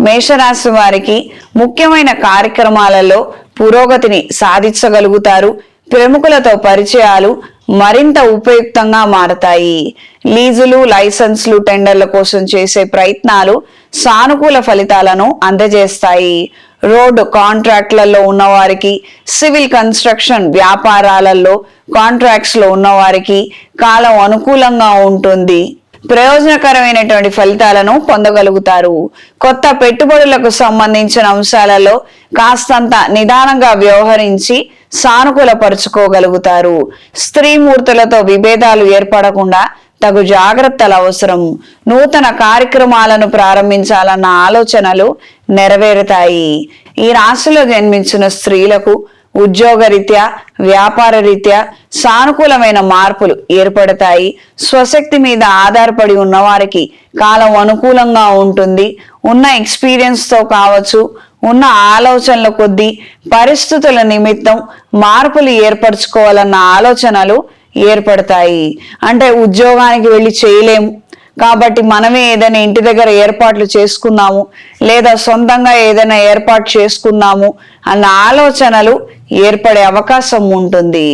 మేషరాశి వారికి ముఖ్యమైన కార్యక్రమాలలో పురోగతిని సాధించగలుగుతారు. ప్రముఖులతో పరిచయాలు మరింత ఉపయుక్తంగా మారతాయి. లీజులు, లైసెన్స్లు, టెండర్ల కోసం చేసే ప్రయత్నాలు సానుకూల ఫలితాలను అందజేస్తాయి. రోడ్డు కాంట్రాక్ట్లలో ఉన్నవారికి, సివిల్ కన్స్ట్రక్షన్ వ్యాపారాలలో కాంట్రాక్ట్స్ లో ఉన్నవారికి కాలం అనుకూలంగా ఉంటుంది. ప్రయోజనకరమైనటువంటి ఫలితాలను పొందగలుగుతారు. కొత్త పెట్టుబడులకు సంబంధించిన అంశాలలో కాస్తంత నిదానంగా వ్యవహరించి సానుకూలపరుచుకోగలుగుతారు. స్త్రీమూర్తులతో విభేదాలు ఏర్పడకుండా తగు జాగ్రత్తలు అవసరం. నూతన కార్యక్రమాలను ప్రారంభించాలన్న ఆలోచనలు నెరవేరుతాయి. ఈ రాశిలో జన్మించిన స్త్రీలకు ఉద్యోగరీత్యా, వ్యాపార రీత్యా సానుకూలమైన మార్పులు ఏర్పడతాయి. స్వశక్తి మీద ఆధారపడి ఉన్నవారికి కాలం అనుకూలంగా ఉంటుంది. ఉన్న ఎక్స్పీరియన్స్ తో కావచ్చు, ఉన్న ఆలోచనల కొద్దీ పరిస్థితుల నిమిత్తం మార్పులు ఏర్పరచుకోవాలన్న ఆలోచనలు ఏర్పడతాయి. అంటే ఉద్యోగానికి వెళ్ళి చేయలేము కాబట్టి మనమే ఏదైనా ఇంటి దగ్గర ఏర్పాట్లు చేసుకున్నాము, లేదా సొంతంగా ఏదైనా ఏర్పాటు చేసుకున్నాము అన్న ఆలోచనలు ఏర్పడే అవకాశం ఉంటుంది.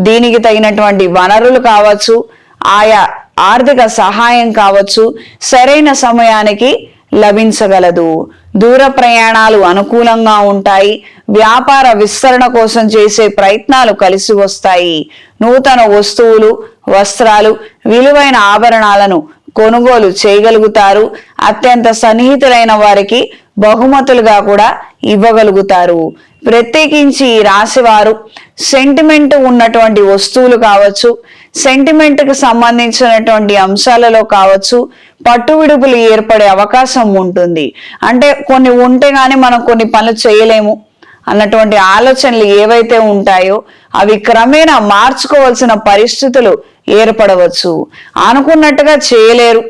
దీనికి తగినటువంటి వనరులు కావచ్చు, ఆయా ఆర్థిక సహాయం కావచ్చు సరైన సమయానికి లభించగలదు. దూర ప్రయాణాలు అనుకూలంగా ఉంటాయి. వ్యాపార విస్తరణ కోసం చేసే ప్రయత్నాలు కలిసి వస్తాయి. నూతన వస్తువులు, వస్త్రాలు, విలువైన ఆభరణాలను కొనుగోలు చేయగలుగుతారు. అత్యంత సన్నిహితులైన వారికి బహుమతులుగా కూడా ఇవ్వగలుగుతారు. ప్రత్యేకించి ఈ రాశి వారు సెంటిమెంట్ ఉన్నటువంటి వస్తువులు కావచ్చు, సెంటిమెంట్ కు సంబంధించినటువంటి అంశాలలో కావచ్చు పట్టు విడుపులు ఏర్పడే అవకాశం ఉంటుంది. అంటే కొన్ని ఉంటే గాని మనం కొన్ని పనులు చేయలేము అన్నటువంటి ఆలోచనలు ఏవైతే ఉంటాయో అవి క్రమేణా మార్చుకోవాల్సిన పరిస్థితులు ఏర్పడవచ్చు. అనుకున్నట్టుగా చేయలేరు,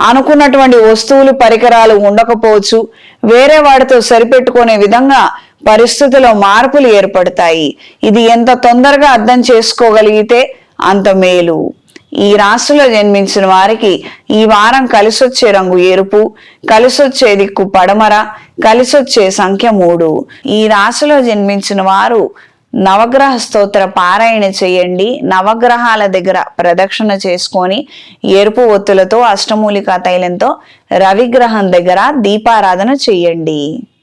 అనుకున్నటువంటి వస్తువులు, పరికరాలు ఉండకపోవచ్చు. వేరే వాటితో సరిపెట్టుకునే విధంగా పరిస్థితుల్లో మార్పులు ఏర్పడతాయి. ఇది ఎంత తొందరగా అర్థం చేసుకోగలిగితే అంత మేలు. ఈ రాశిలో జన్మించిన వారికి ఈ వారం కలిసొచ్చే రంగు ఎరుపు, కలిసొచ్చే దిక్కు పడమర, కలిసొచ్చే సంఖ్య 3. ఈ రాశిలో జన్మించిన వారు నవగ్రహ స్తోత్ర పారాయణ చేయండి. నవగ్రహాల దగ్గర ప్రదక్షిణ చేసుకొని ఎరుపు ఒత్తులతో, అష్టమూలికా తైలంతో రవిగ్రహం దగ్గర దీపారాధన చేయండి.